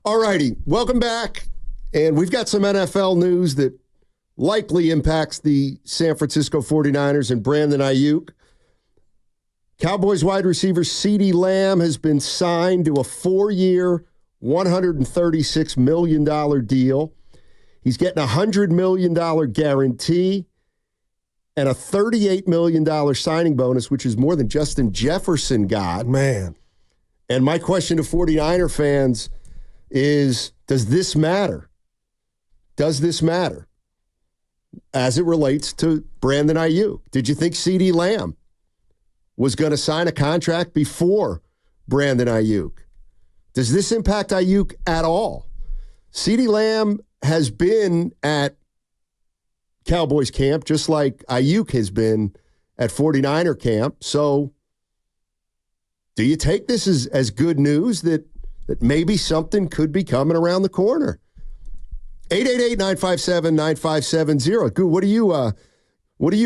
All righty, welcome back. And we've got some NFL news that likely impacts the San Francisco 49ers and Brandon Aiyuk. Cowboys wide receiver CeeDee Lamb has been signed to a 4-year, $136 million deal. He's getting a $100 million guarantee and a $38 million signing bonus, which is more than Justin Jefferson got. Man. And my question to 49er fans is, does this matter? Does this matter as it relates to Brandon Aiyuk? Did you think CeeDee Lamb was going to sign a contract before Brandon Aiyuk? Does this impact Aiyuk at all? CeeDee Lamb has been at Cowboys camp just like Aiyuk has been at 49er camp. So do you take this as good news that maybe something could be coming around the corner? 888-957-9570. Goo, what do you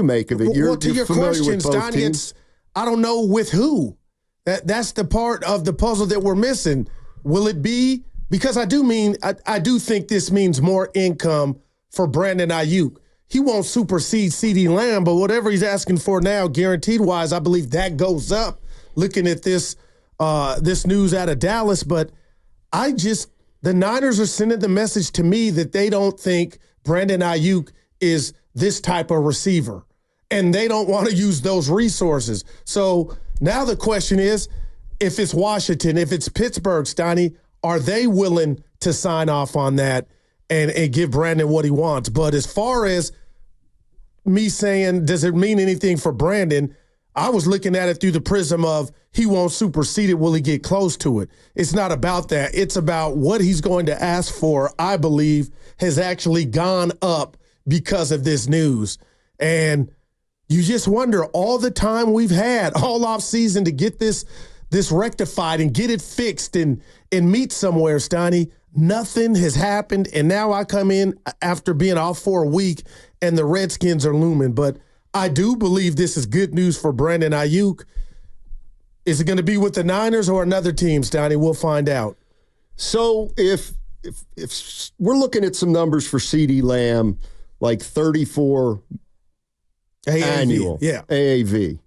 make of it? Well, to your question, Steiny, I don't know with who. That's the part of the puzzle that we're missing. Will it be? Because I do think this means more income for Brandon Aiyuk. He won't supersede CeeDee Lamb, but whatever he's asking for now, guaranteed-wise, I believe that goes up. Looking at this news out of Dallas, but the Niners are sending the message to me that they don't think Brandon Aiyuk is this type of receiver, and they don't want to use those resources. So now the question is, if it's Washington, if it's Pittsburgh, Steiny, are they willing to sign off on that and give Brandon what he wants? But as far as me saying, does it mean anything for Brandon, I was looking at it through the prism of he won't supersede it, will he get close to it? It's not about that. It's about what he's going to ask for, I believe, has actually gone up because of this news. And you just wonder, all the time we've had all offseason to get this rectified and get it fixed and meet somewhere, Steiny, nothing has happened. And now I come in after being off for a week and the Redskins are looming. But I do believe this is good news for Brandon Aiyuk. Is it going to be with the Niners or another team, Steiny? We'll find out. So if we're looking at some numbers for CeeDee Lamb, like 34 AAV, annual AAV.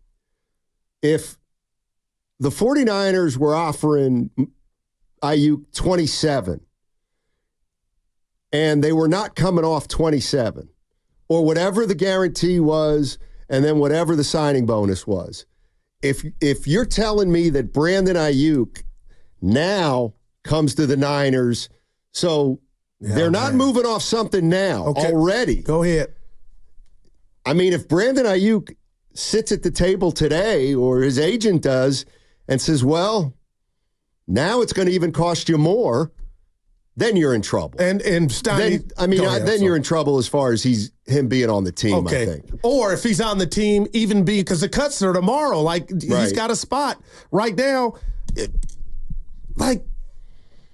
If the 49ers were offering Aiyuk 27 and they were not coming off 27, or whatever the guarantee was, and then whatever the signing bonus was. If you're telling me that Brandon Aiyuk now comes to the Niners, so they're not moving off something now already. Go ahead. I mean, if Brandon Aiyuk sits at the table today, or his agent does, and says, well, now it's going to even cost you more, then you're in trouble. And Steiny, then you're in trouble as far as him being on the team, I think. Or if he's on the team, even because the cuts are tomorrow, he's got a spot right now.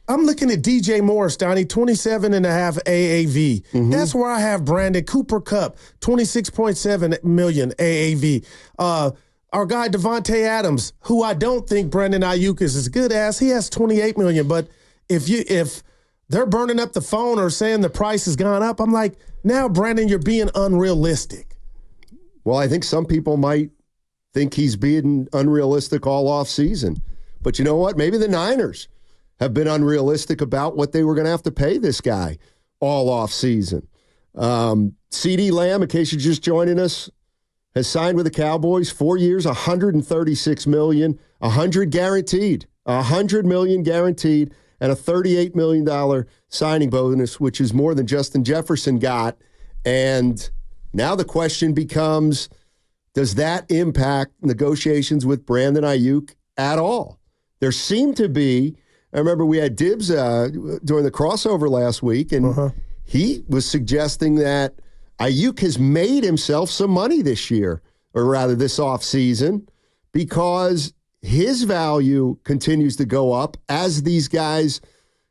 I'm looking at DJ Moore, Steiny, 27.5 AAV. Mm-hmm. That's where I have Brandon. Cooper Kupp, 26.7 million AAV. Our guy Devontae Adams, who I don't think Brandon Aiyuk is as good as, he has 28 million. But if they're burning up the phone or saying the price has gone up, I'm like, now, Brandon, you're being unrealistic. Well, I think some people might think he's being unrealistic all off season. But you know what? Maybe the Niners have been unrealistic about what they were going to have to pay this guy all off season. CeeDee Lamb, in case you're just joining us, has signed with the Cowboys, 4 years, $136 million, $100 guaranteed, $100 million guaranteed, and a $38 million signing bonus, which is more than Justin Jefferson got. And now the question becomes, does that impact negotiations with Brandon Aiyuk at all? There seemed to be, I remember we had Dibs during the crossover last week, and he was suggesting that Aiyuk has made himself some money this year, or rather this offseason, because his value continues to go up as these guys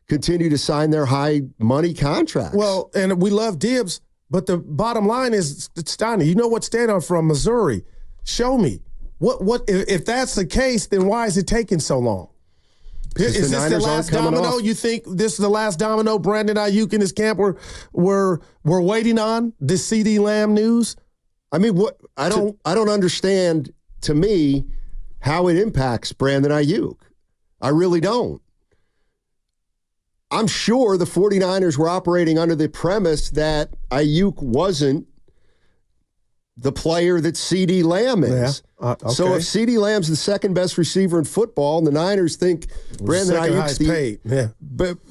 continue to sign their high money contracts. Well, and we love Dibs, but the bottom line is, Steiny, you know what stand from Missouri. Show me. What if that's the case, then why is it taking so long? Is this the last domino? You think this is the last domino Brandon Aiyuk and his camp we're waiting on? This CeeDee Lamb news? I mean, what I don't understand, to me, how it impacts Brandon Aiyuk. I really don't. I'm sure the 49ers were operating under the premise that Aiyuk wasn't the player that CeeDee Lamb is. Yeah. Okay. So if CeeDee Lamb's the second best receiver in football and the Niners think Brandon Aiyuk's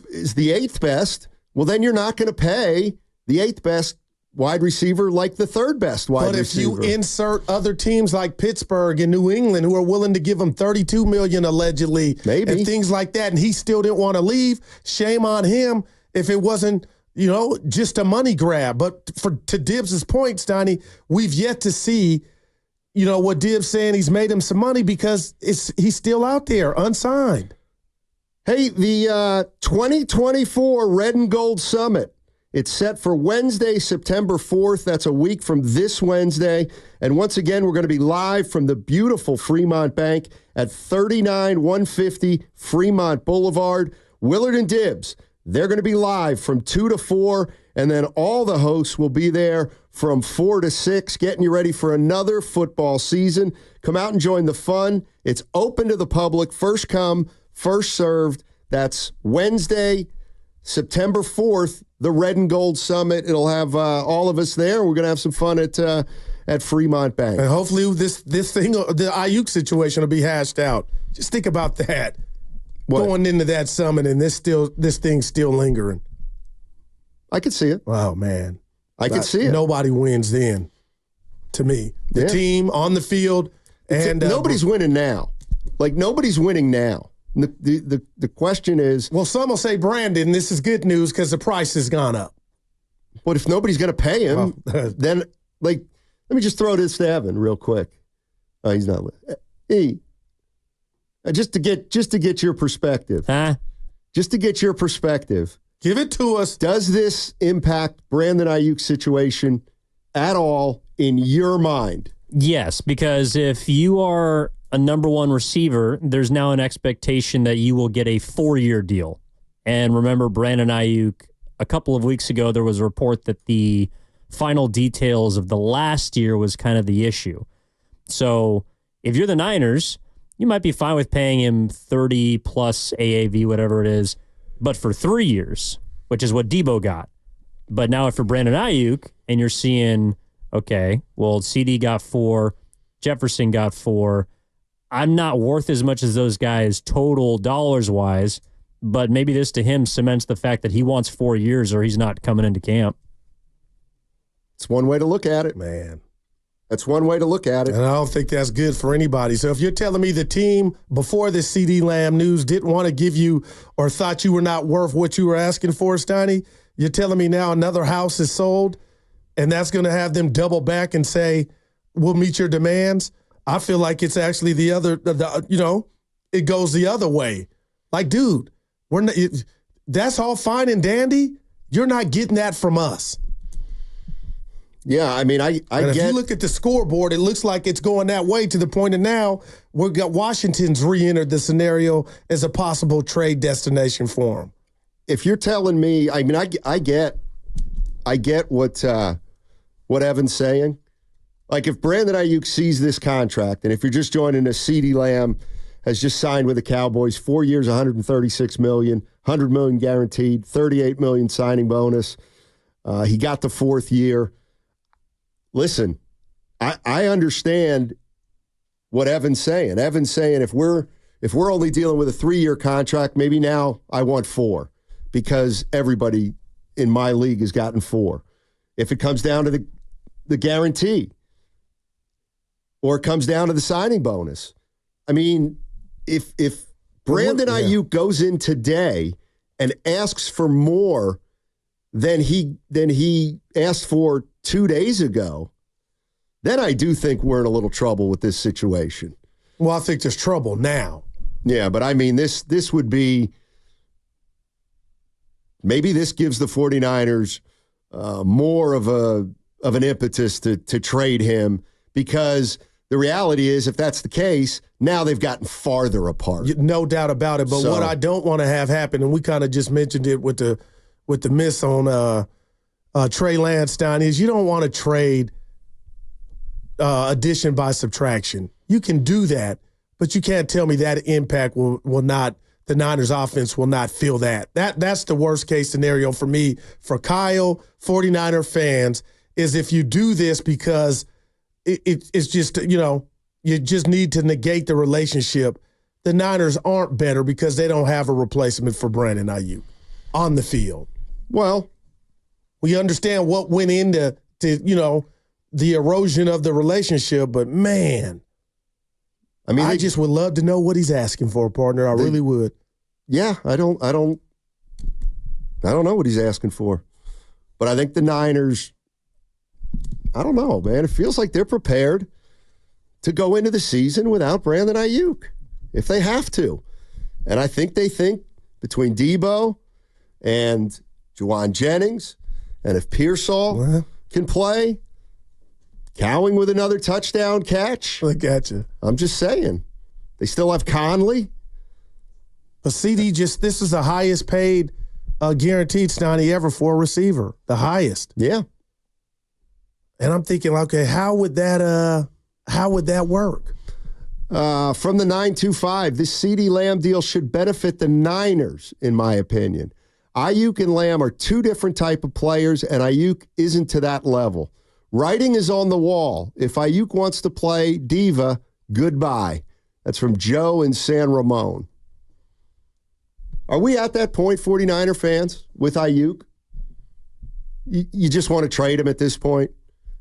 is the eighth best, well, then you're not going to pay the eighth best wide receiver like the third best wide receiver. But if you insert other teams like Pittsburgh and New England who are willing to give him $32 million allegedly, maybe, and things like that, and he still didn't want to leave, shame on him if it wasn't, just a money grab. But to Dibbs' point, Steiny, we've yet to see, what Dibbs saying he's made him some money because he's still out there unsigned. Hey, the 2024 Red and Gold Summit. It's set for Wednesday, September 4th. That's a week from this Wednesday. And once again, we're going to be live from the beautiful Fremont Bank at 39150 Fremont Boulevard. Willard and Dibbs, they're going to be live from 2 to 4. And then all the hosts will be there from 4 to 6, getting you ready for another football season. Come out and join the fun. It's open to the public. First come, first served. That's Wednesday, September 4th, the Red and Gold Summit. It'll have all of us there. We're going to have some fun at Fremont Bank. And hopefully this thing, the Aiyuk situation, will be hashed out. Just think about that. What? Going into that summit and this thing's still lingering. I could see it. Oh, man. I could see it. Nobody wins then, to me. The team on the field. And nobody's winning now. Like, nobody's winning now. The question is... Well, some will say, Brandon, this is good news because the price has gone up. But if nobody's going to pay him, then, let me just throw this to Evan real quick. Oh, he's not. Just to get your perspective. Huh? Just to get your perspective. Give it to us. Does this impact Brandon Aiyuk's situation at all in your mind? Yes, because if you are a number one receiver, there's now an expectation that you will get a 4-year deal. And remember, Brandon Aiyuk, a couple of weeks ago, there was a report that the final details of the last year was kind of the issue. So if you're the Niners, you might be fine with paying him 30 plus AAV, whatever it is, but for 3 years, which is what Debo got. But now if you're Brandon Aiyuk and you're seeing, okay, well, CeeDee got 4, Jefferson got 4, I'm not worth as much as those guys total dollars-wise, but maybe this to him cements the fact that he wants 4 years or he's not coming into camp. It's one way to look at it. Man. That's one way to look at it. And I don't think that's good for anybody. So if you're telling me the team before this CeeDee Lamb news didn't want to give you or thought you were not worth what you were asking for, Steiny, you're telling me now another house is sold and that's going to have them double back and say, we'll meet your demands? I feel like it's actually the other, it goes the other way. Like, dude, that's all fine and dandy. You're not getting that from us. Yeah, I mean, I get. If you look at the scoreboard, it looks like it's going that way to the point of now we've got Washington's re-entered the scenario as a possible trade destination for him. If you're telling me, I mean, I get what Evan's saying. Like, if Brandon Aiyuk sees this contract, and if you're just joining us, CeeDee Lamb has just signed with the Cowboys, 4 years, $136 million, $100 million guaranteed, $38 million signing bonus. He got the 4th year. Listen, I understand what Evan's saying. Evan's saying if we're only dealing with a 3-year contract, maybe now I want 4 because everybody in my league has gotten 4. If it comes down to the guarantee or it comes down to the signing bonus. I mean, if Brandon Aiyuk goes in today and asks for more than he asked for 2 days ago, then I do think we're in a little trouble with this situation. Well, I think there's trouble now. Yeah, but I mean, this would be, maybe this gives the 49ers more of an impetus to trade him because the reality is, if that's the case, now they've gotten farther apart. No doubt about it. But what I don't want to have happen, and we kind of just mentioned it with the miss on Trey Lance, Steiny, is you don't want to trade addition by subtraction. You can do that, but you can't tell me that impact will not, the Niners offense will not feel that. That's the worst case scenario for me, for Kyle, 49er fans, is if you do this because it's just, you just need to negate the relationship. The Niners aren't better because they don't have a replacement for Brandon Aiyuk on the field. Well, we understand what went into the erosion of the relationship, but man, I just would love to know what he's asking for, partner. I really would. Yeah, I don't know what he's asking for. But I think the Niners, I don't know, man. It feels like they're prepared to go into the season without Brandon Aiyuk if they have to. And I think they think between Debo and Juwan Jennings, and if Pearsall can play, Cowing with another touchdown catch. Look at you. I'm just saying. They still have Conley. But CeeDee this is the highest paid guaranteed Steiny ever for a receiver. The highest. Yeah. And I'm thinking, okay, how would that work? From the 925, this CeeDee Lamb deal should benefit the Niners, in my opinion. Aiyuk and Lamb are two different type of players, and Aiyuk isn't to that level. Writing is on the wall. If Aiyuk wants to play diva, goodbye. That's from Joe in San Ramon. Are we at that point, 49er fans, with Aiyuk? You just want to trade him at this point?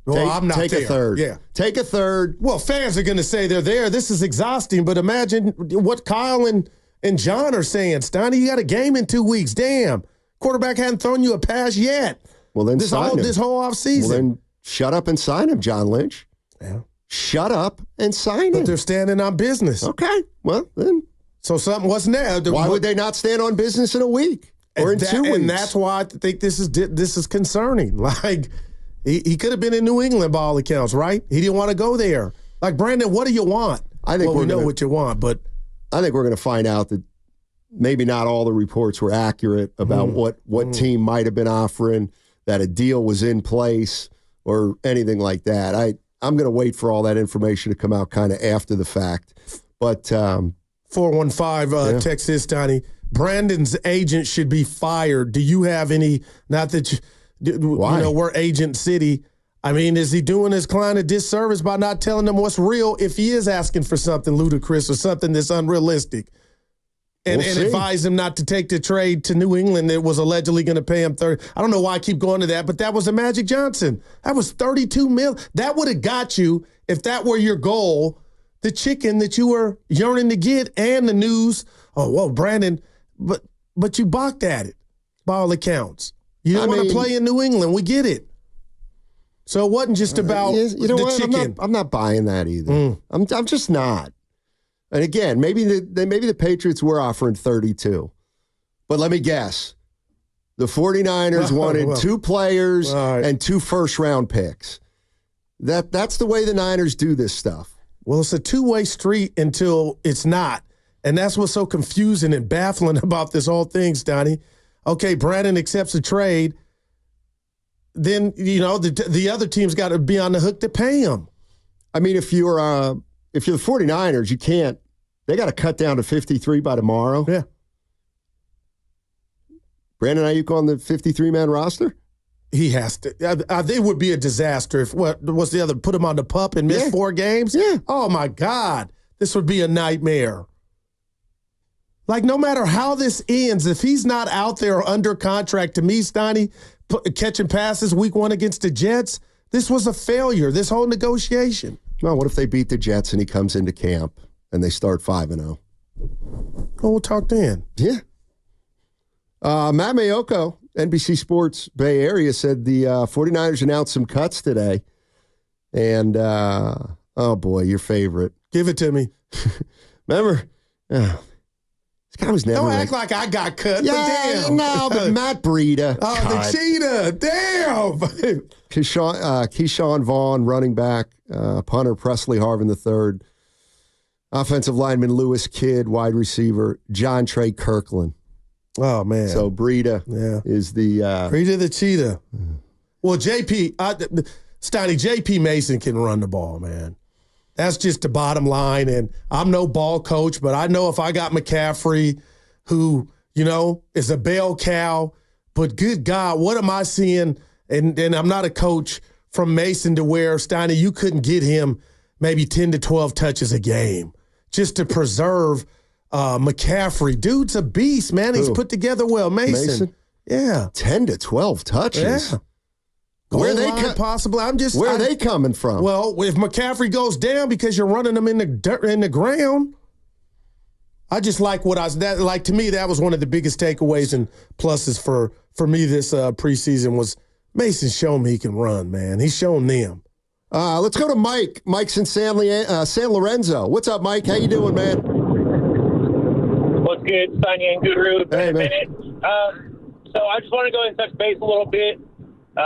Well, I'm not there. Take a third. Yeah. Take a third. Well, fans are going to say they're there. This is exhausting, but imagine what Kyle and John are saying. Steiny, you got a game in 2 weeks. Damn. Quarterback hadn't thrown you a pass yet. Well, then sign him. This whole offseason. Well, then shut up and sign him, John Lynch. Yeah. Shut up and sign him. But they're standing on business. Okay. Well, then. So something wasn't there. Why would they not stand on business in a week or in 2 weeks? And that's why I think this is concerning. Like, he could have been in New England by all accounts, right? He didn't want to go there. Like, Brandon, what do you want? I think we know what you want, but I think we're going to find out that maybe not all the reports were accurate about what team might have been offering, that a deal was in place or anything like that. I'm going to wait for all that information to come out kind of after the fact. But 415 text this, Steiny. Brandon's agent should be fired. Do you have any? Not that we're agent city. I mean, is he doing his client a disservice by not telling them what's real if he is asking for something ludicrous or something that's unrealistic? And advise him not to take the trade to New England that was allegedly going to pay him 30. I don't know why I keep going to that, but that was a Magic Johnson. That was $32 million. That would have got you, if that were your goal, the chicken that you were yearning to get and the news. Oh, well, Brandon, but you balked at it by all accounts. You didn't want to play in New England. We get it. So it wasn't just about the chicken. I'm not buying that either. I'm just not. And again, maybe the Patriots were offering 32. But let me guess. The 49ers wanted 2 players and 2 first-round picks. That's the way the Niners do this stuff. Well, it's a two-way street until it's not. And that's what's so confusing and baffling about this whole thing, Steiny. Okay, Brandon accepts a trade. Then, the other team's got to be on the hook to pay him. I mean, if you're the 49ers, you can't. They got to cut down to 53 by tomorrow. Yeah. Brandon Aiyuk on the 53-man roster? He has to. It would be a disaster if what's the other? Put him on the pup and miss 4 games? Yeah. Oh, my God. This would be a nightmare. Like, no matter how this ends, if he's not out there under contract, to me, Steiny, catching passes week 1 against the Jets, this was a failure, this whole negotiation. Well, what if they beat the Jets and he comes into camp and they start 5-0? Oh, we'll talk then. Yeah. Matt Mayoko, NBC Sports Bay Area, said the 49ers announced some cuts today. And, oh, boy, your favorite. Give it to me. Remember? This guy was never. Don't act like I got cut. Yeah, but damn. no, but Matt Breida. Oh, cut. The cheetah. Damn. Keyshawn Vaughn, running back. Punter Presley Harvin III. Offensive lineman Lewis Kidd, wide receiver. John Trey Kirkland. Oh, man. So Breida is the... Breida the cheetah. Well, Steiny, J.P. Mason can run the ball, man. That's just the bottom line. And I'm no ball coach, but I know if I got McCaffrey, who, is a bell cow, but good God, what am I seeing? And I'm not a coach from Mason to where, Steiny, you couldn't get him maybe 10 to 12 touches a game just to preserve McCaffrey. Dude's a beast, man. He's put together well. Mason? Yeah. 10 to 12 touches? Yeah. Where are they possibly? Where are they coming from? Well, if McCaffrey goes down because you're running them in the dirt, in the ground, I just like to me that was one of the biggest takeaways and pluses for me this preseason was Mason showing me he can run, man. He's shown them. Let's go to Mike. Mike's in San Lorenzo. What's up, Mike? How you doing, man? What's good, Steiny Guru? Hey, man. So I just want to go and touch base a little bit.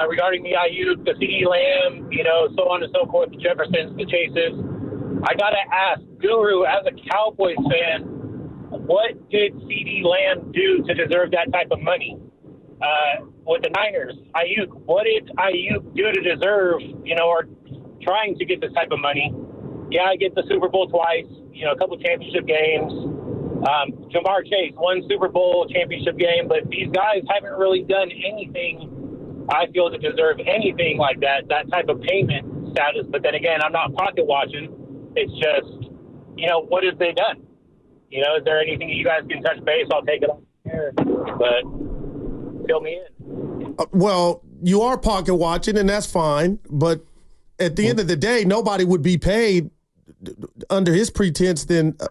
Regarding the Aiyuk, the CeeDee Lamb, so on and so forth, the Jeffersons, the Chases. I got to ask, Guru, as a Cowboys fan, what did CeeDee Lamb do to deserve that type of money? With the Niners, Aiyuk, what did Aiyuk do to deserve, or trying to get this type of money? Yeah, I get the Super Bowl twice, a couple championship games. Jamar Chase, one Super Bowl championship game, but these guys haven't really done anything I feel to deserve anything like that type of payment status. But then again, I'm not pocket watching. It's just, what have they done? Is there anything you guys can touch base? I'll take it on here, but fill me in. Well, you are pocket watching, and that's fine. But at the end of the day, nobody would be paid under his pretense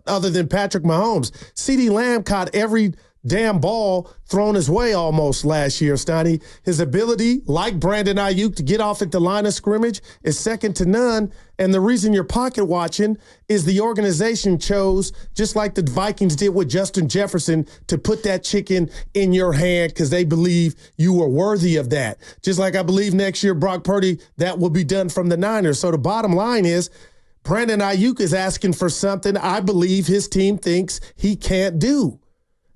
other than Patrick Mahomes. CeeDee Lamb caught every damn ball thrown his way almost last year, Steiny. His ability, like Brandon Aiyuk, to get off at the line of scrimmage is second to none. And the reason you're pocket watching is the organization chose, just like the Vikings did with Justin Jefferson, to put that chicken in your hand because they believe you were worthy of that. Just like I believe next year, Brock Purdy, that will be done from the Niners. So the bottom line is, Brandon Aiyuk is asking for something I believe his team thinks he can't do.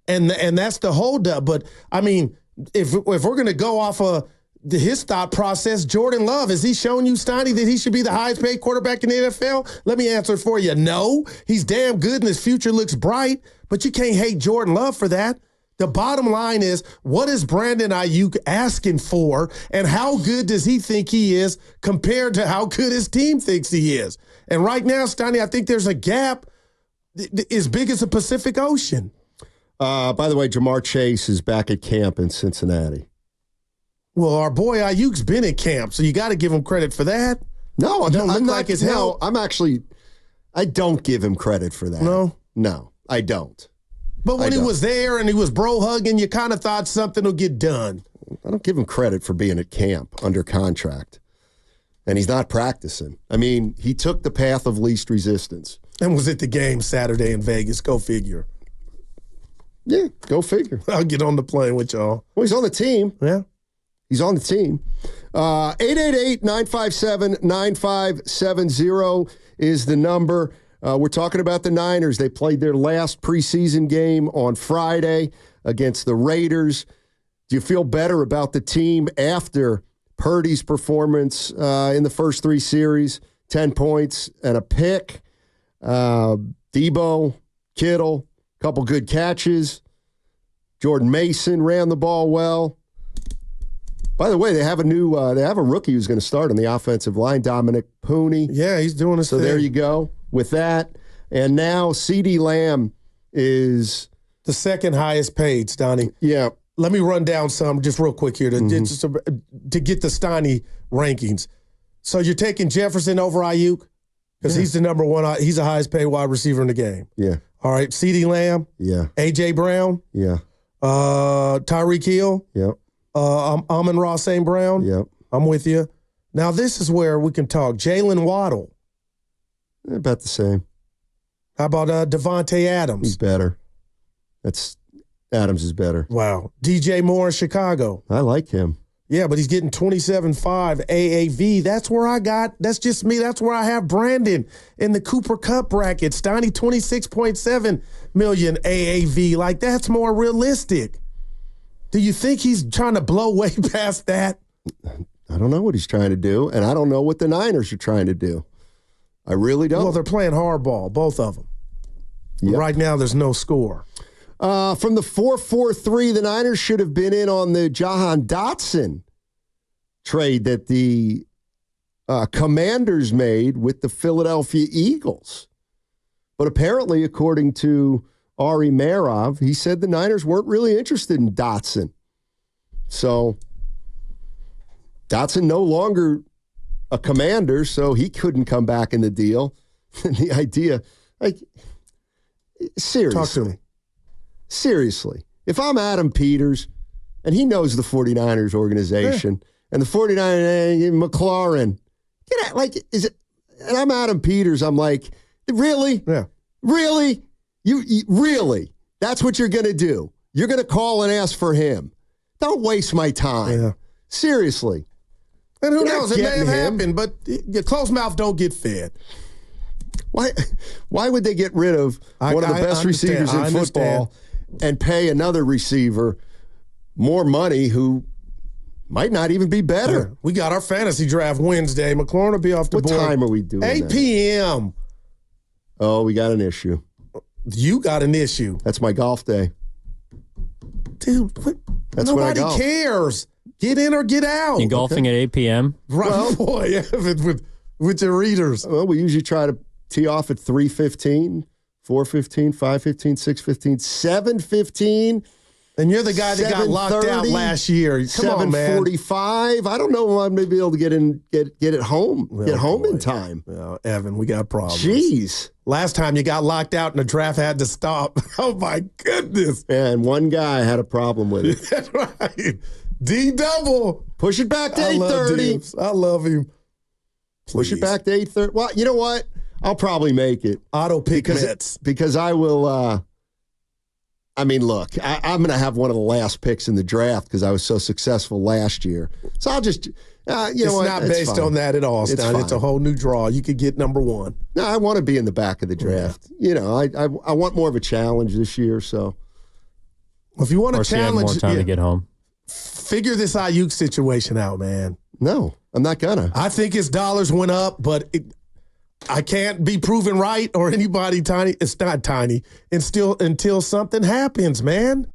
And that's the holdup. But, I mean, if we're going to go off of his thought process, Jordan Love, has he shown you, Steiny, that he should be the highest paid quarterback in the NFL? Let me answer for you. No. He's damn good and his future looks bright, but you can't hate Jordan Love for that. The bottom line is, what is Brandon Aiyuk asking for, and how good does he think he is compared to how good his team thinks he is? And right now, Steiny, I think there's a gap as big as the Pacific Ocean. By the way, Jamar Chase is back at camp in Cincinnati. Well, our boy Ayuk's been at camp, so you got to give him credit for that. No, I'm not like his no, I don't give him credit for that. No, I don't. But when he was there and he was bro hugging, you kind of thought something will get done. I don't give him credit for being at camp under contract. And he's not practicing. I mean, he took the path of least resistance. And was at the game Saturday in Vegas. Go figure. Yeah, go figure. I'll get on the plane with y'all. Well, he's on the team. Yeah. He's on the team. 888-957-9570 is the number. We're talking about the Niners. They played their last preseason game on Friday against the Raiders. Do you feel better about the team after Purdy's performance in the first three series? 10 points and a pick. Debo, Kittle, a couple good catches. Jordan Mason ran the ball well. By the way, they have a rookie who's going to start on the offensive line, Dominic Pooney. Yeah, he's doing his thing. So there you go with that. And now CeeDee Lamb is the second highest paid, Steiny. Yeah. Let me run down some just real quick here to get the Steiny rankings. So you're taking Jefferson over Aiyuk because he's the number one. He's the highest paid wide receiver in the game. Yeah. All right. CeeDee Lamb. Yeah. A.J. Brown. Yeah. Tyreek Hill. Yep. Amon-Ra St. Brown. Yep. I'm with you. Now this is where we can talk. Jalen Waddle. About the same. How about Devontae Adams? He's better. Adams is better. Wow. DJ Moore in Chicago. I like him. Yeah, but he's getting 27.5 AAV. That's just me. That's where I have Brandon in the Cooper Cup bracket. Steiny 26.7 million AAV. Like, that's more realistic. Do you think he's trying to blow way past that? I don't know what he's trying to do, and I don't know what the Niners are trying to do. I really don't. Well, they're playing hardball, both of them. Yep. Right now, there's no score. From the 4-4-3, the Niners should have been in on the Jahan Dotson trade that the Commanders made with the Philadelphia Eagles. But apparently, according to Ari Merov, he said the Niners weren't really interested in Dotson. So Dotson no longer a Commander, so he couldn't come back in the deal. And the idea, like, seriously. Talk to me. Seriously, if I'm Adam Peters, and he knows the 49ers organization, and the 49ers, McLaurin, and I'm Adam Peters, I'm like, really? Yeah. Really? You really? That's what you're going to do? You're going to call and ask for him? Don't waste my time. Yeah. Seriously. And who knows? It may have happened, but your closed mouth don't get fed. Why would they get rid of one of the best receivers in football and pay another receiver more money who might not even be better? Yeah. We got our fantasy draft Wednesday. McLaurin will be off the board. What time are we doing 8 p.m. Oh, we got an issue. You got an issue. That's my golf day. Dude, nobody cares. Get in or get out. You golfing at 8 p.m.? Right, well, boy, with your readers. Well, we usually try to tee off at 3:15, 4:15, 5:15, 6:15, 7:15. And you're the guy that got locked out last year. Come on, man. 7:45. I don't know if I'm going to be able to get it home. Get home in time. Well, Evan, we got problems. Jeez. Last time you got locked out and the draft had to stop. Oh, my goodness. And one guy had a problem with it. That's right. D-double. Push it back to 8:30. I love him. Please. Push it back to 8:30. Well, you know what? I'll probably make it. Auto pick Mets. Because I will, look, I'm going to have one of the last picks in the draft because I was so successful last year. So I'll just, it's not based on that at all, Stein. It's a whole new draw. You could get number one. No, I want to be in the back of the draft. Yeah. I want more of a challenge this year. So if you want a challenge, more time to get home. Figure this Aiyuk situation out, man. No, I'm not gonna. I think his dollars went up, but I can't be proven right or anybody tiny. It's not tiny. And still until something happens, man.